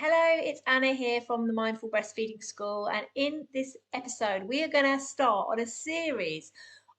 Hello, it's Anna here from the Mindful Breastfeeding School, and in this episode, we are going to start on a series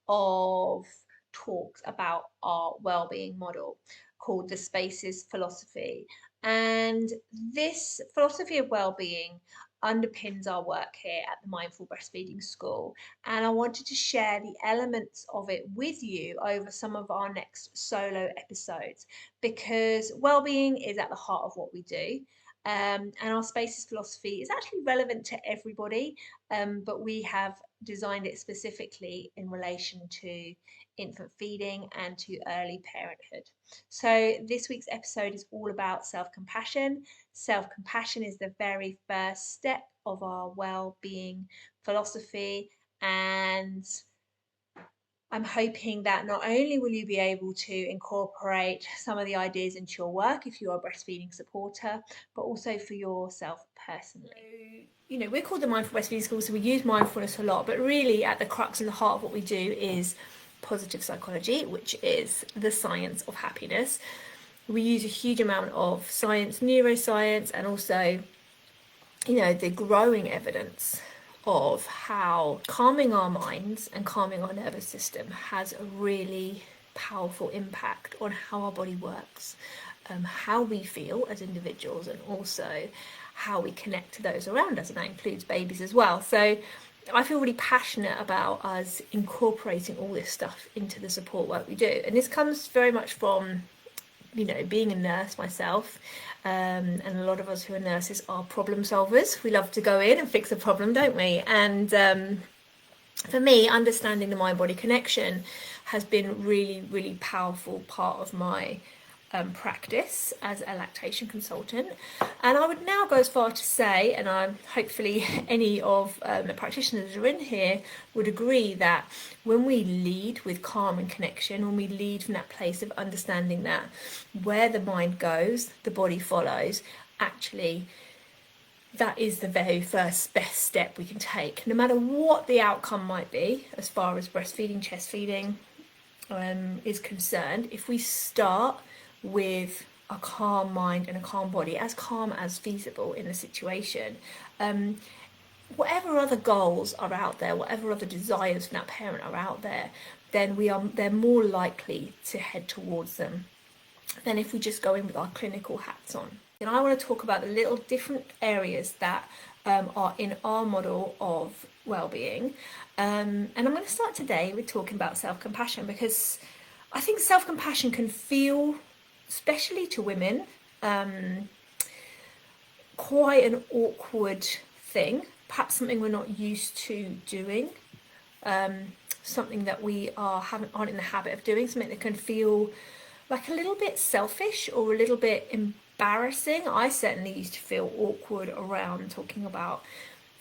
of talks about our well-being model called the Spaces Philosophy. And this philosophy of well-being underpins our work here at the Mindful Breastfeeding School. And I wanted to share the elements of it with you over some of our next solo episodes because well-being is at the heart of what we do. And our spaces philosophy is actually relevant to everybody, but we have designed it specifically in relation to infant feeding and to early parenthood. So this week's episode is all about self-compassion. Self-compassion is the very first step of our well-being philosophy, and I'm hoping that not only will you be able to incorporate some of the ideas into your work if you're a breastfeeding supporter, but also for yourself personally. We're called the Mindful Breastfeeding School, so we use mindfulness a lot, but really at the crux and the heart of what we do is positive psychology, which is the science of happiness. We use a huge amount of science, neuroscience, and also, the growing evidence of how calming our minds and calming our nervous system has a really powerful impact on how our body works, how we feel as individuals, and also how we connect to those around us, and that includes babies as well. So I feel really passionate about us incorporating all this stuff into the support work we do, and this comes very much from being a nurse myself, and a lot of us who are nurses are problem solvers. We love to go in and fix a problem, don't we? And for me, understanding the mind-body connection has been really, really powerful part of my practice as a lactation consultant. And I would now go as far to say, and I'm hopefully any of the practitioners that are in here would agree, that when we lead with calm and connection, when we lead from that place of understanding that where the mind goes, the body follows, actually that is the very first best step we can take, no matter what the outcome might be as far as breastfeeding, chest feeding is concerned. If we start with a calm mind and a calm body, as calm as feasible in a situation, whatever other goals are out there, whatever other desires from that parent are out there, then they're more likely to head towards them than if we just go in with our clinical hats on. And I want to talk about the little different areas that are in our model of well-being, and I'm going to start today with talking about self-compassion, because I think self-compassion can feel, especially to women, quite an awkward thing, perhaps something we're not used to doing, something that we aren't in the habit of doing, something that can feel like a little bit selfish or a little bit embarrassing. I certainly used to feel awkward around talking about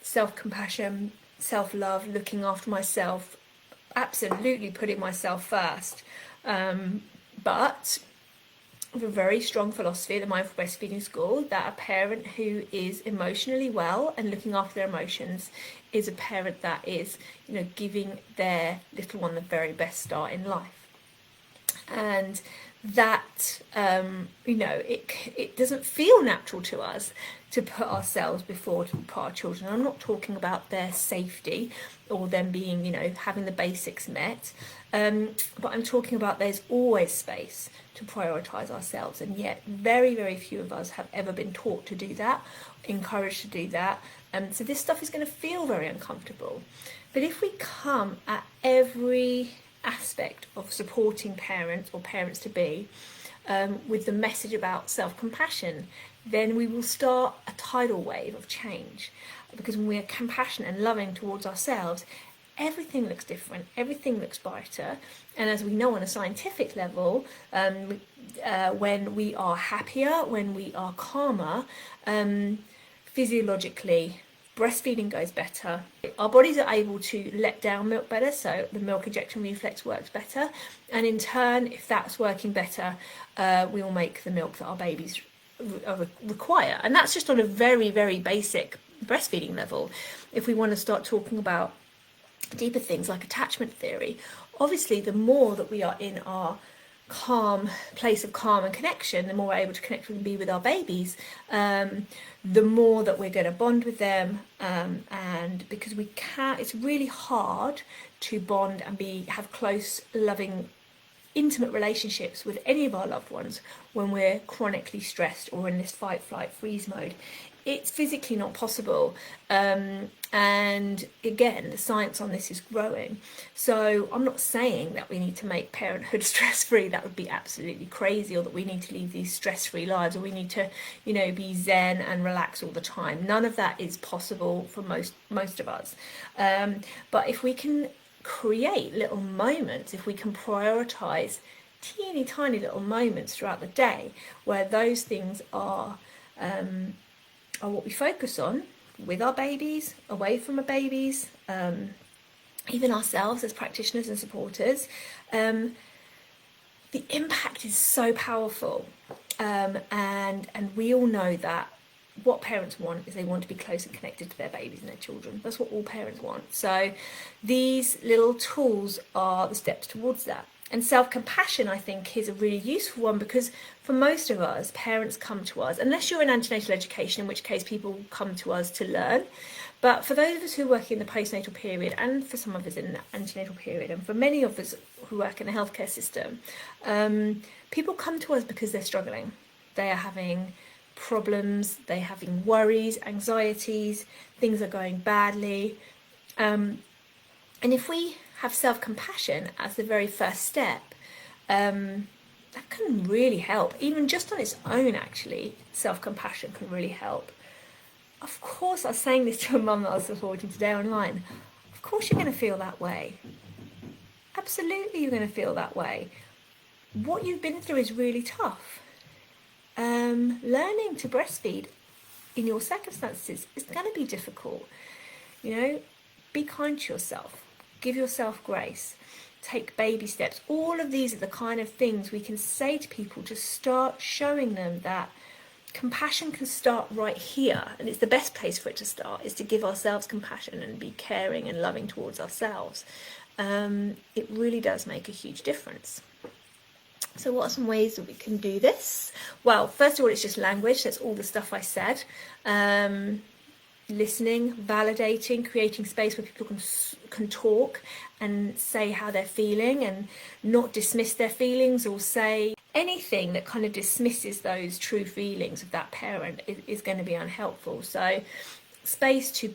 self-compassion, self-love, looking after myself, absolutely putting myself first. But a very strong philosophy at the Mindful Breastfeeding School that a parent who is emotionally well and looking after their emotions is a parent that is, giving their little one the very best start in life. And that, it doesn't feel natural to us to put ourselves before to put our children. I'm not talking about their safety or them being, having the basics met, but I'm talking about there's always space to prioritise ourselves, and yet very, very few of us have ever been taught to do that, encouraged to do that. So this stuff is going to feel very uncomfortable. But if we come at every aspect of supporting parents or parents to be with the message about self-compassion, then we will start a tidal wave of change, because when we are compassionate and loving towards ourselves, everything looks different, everything looks brighter. And as we know on a scientific level, when we are happier, when we are calmer, physiologically breastfeeding goes better. Our bodies are able to let down milk better, so the milk injection reflex works better, and in turn, if that's working better, we will make the milk that our babies require. And that's just on a very, very basic breastfeeding level. If we want to start talking about deeper things like attachment theory, obviously the more that we are in our calm place of calm and connection, the more we're able to connect and be with our babies, the more that we're going to bond with them, and because we can't, it's really hard to bond and have close, loving, intimate relationships with any of our loved ones when we're chronically stressed or in this fight, flight, freeze mode. It's physically not possible. And again, the science on this is growing. So I'm not saying that we need to make parenthood stress-free. That would be absolutely crazy, or that we need to lead these stress-free lives, or we need to, be zen and relax all the time. None of that is possible for most of us. But if we can create little moments, if we can prioritise teeny tiny little moments throughout the day where those things are what we focus on, with our babies, away from our babies, even ourselves as practitioners and supporters, the impact is so powerful. And we all know that what parents want is they want to be close and connected to their babies and their children. That's what all parents want. So these little tools are the steps towards that. And self-compassion, I think, is a really useful one, because for most of us, parents come to us, unless you're in antenatal education, in which case people come to us to learn. But for those of us who work in the postnatal period, and for some of us in the antenatal period, and for many of us who work in the healthcare system, people come to us because they're struggling. They are having problems, they're having worries, anxieties, things are going badly. And if we have self-compassion as the very first step, that can really help. Even just on its own, actually, self-compassion can really help. Of course, I was saying this to a mum that I was supporting today online. Of course you're going to feel that way. Absolutely you're going to feel that way. What you've been through is really tough. Learning to breastfeed in your circumstances is going to be difficult. Be kind to yourself. Give yourself grace. Take baby steps. All of these are the kind of things we can say to people to start showing them that compassion can start right here. And it's the best place for it to start, is to give ourselves compassion and be caring and loving towards ourselves. It really does make a huge difference. So what are some ways that we can do this? Well, first of all, it's just language. That's all the stuff I said. Listening, validating, creating space where people can talk and say how they're feeling, and not dismiss their feelings or say anything that kind of dismisses those true feelings of that parent is going to be unhelpful. So space to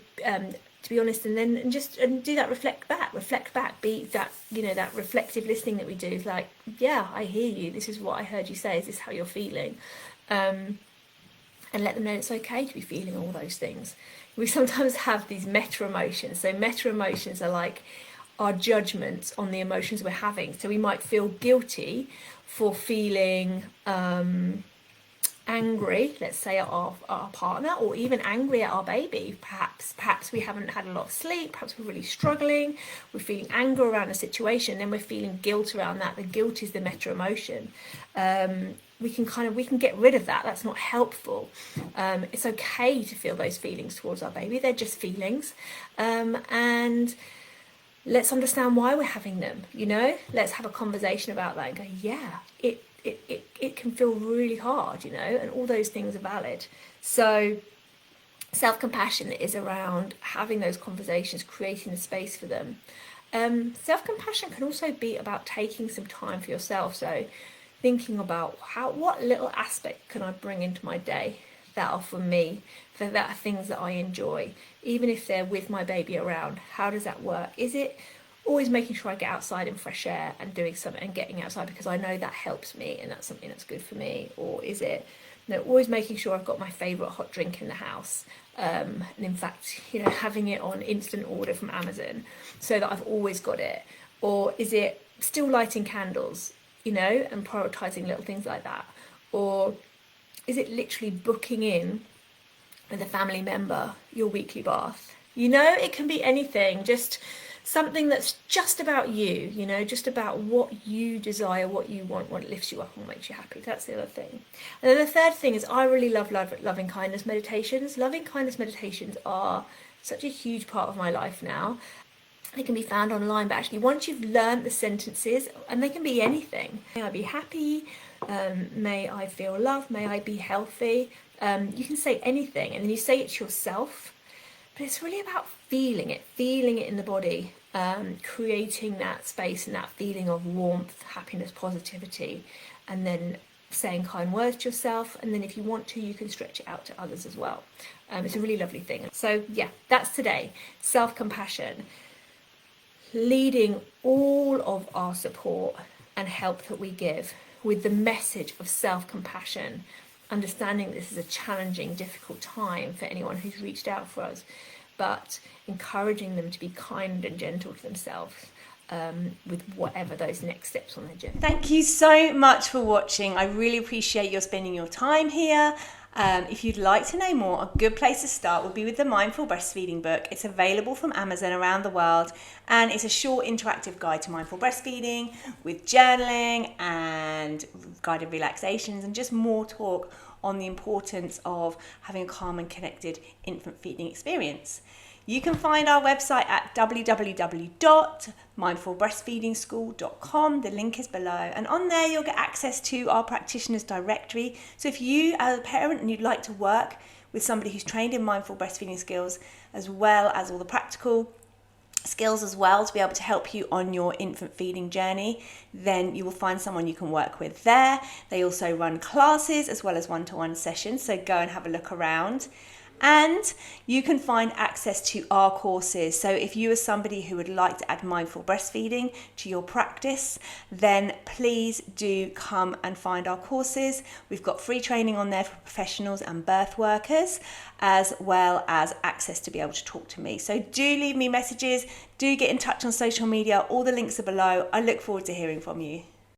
be honest, and then just do that, reflect back, be that, that reflective listening that we do. It's like, yeah, I hear you, this is what I heard you say, is this how you're feeling? And let them know it's okay to be feeling all those things. We sometimes have these meta emotions. So meta emotions are like our judgments on the emotions we're having. So we might feel guilty for feeling angry, let's say, at our partner, or even angry at our baby. Perhaps we haven't had a lot of sleep, perhaps we're really struggling, we're feeling anger around a situation, then we're feeling guilt around that. The guilt is the meta emotion. We can get rid of that. That's not helpful. It's okay to feel those feelings towards our baby. They're just feelings. And let's understand why we're having them, let's have a conversation about that and go, yeah, it can feel really hard, and all those things are valid. So self-compassion is around having those conversations, creating the space for them. Self-compassion can also be about taking some time for yourself. So thinking about what little aspect can I bring into my day that are for me, that are things that I enjoy, even if they're with my baby around. How does that work? Is it always making sure I get outside in fresh air and doing something and getting outside because I know that helps me and that's something that's good for me? Or is it always making sure I've got my favourite hot drink in the house, and in fact, having it on instant order from Amazon so that I've always got it? Or is it still lighting candles, and prioritising little things like that? Or is it literally booking in with a family member your weekly bath? It can be anything, just something that's just about you, just about what you desire, what you want, what lifts you up and makes you happy. That's the other thing. And then the third thing is, I really love loving kindness meditations. Loving kindness meditations are such a huge part of my life now. They can be found online, but actually once you've learned the sentences, and they can be anything. May I be happy? May I feel love? May I be healthy? You can say anything, and then you say it to yourself. But it's really about feeling it in the body, creating that space and that feeling of warmth, happiness, positivity, and then saying kind words to yourself. And then if you want to, you can stretch it out to others as well. It's a really lovely thing. So yeah, that's today. Self-compassion. Leading all of our support and help that we give with the message of self-compassion, understanding this is a challenging, difficult time for anyone who's reached out for us, but encouraging them to be kind and gentle to themselves with whatever those next steps on their journey. Thank you so much for watching. I really appreciate your spending your time here. If you'd like to know more, a good place to start would be with the Mindful Breastfeeding book. It's available from Amazon around the world, and it's a short interactive guide to mindful breastfeeding with journaling and guided relaxations and just more talk on the importance of having a calm and connected infant feeding experience. You can find our website at www.mindfulbreastfeedingschool.com. The link is below, and on there you'll get access to our practitioners directory. So if you as a parent and you'd like to work with somebody who's trained in mindful breastfeeding skills, as well as all the practical skills as well to be able to help you on your infant feeding journey, then you will find someone you can work with there. They also run classes as well as one-to-one sessions, so go and have a look around. And you can find access to our courses. So if you are somebody who would like to add mindful breastfeeding to your practice, then please do come and find our courses. We've got free training on there for professionals and birth workers, as well as access to be able to talk to me. So do leave me messages, do get in touch on social media. All the links are below. I look forward to hearing from you.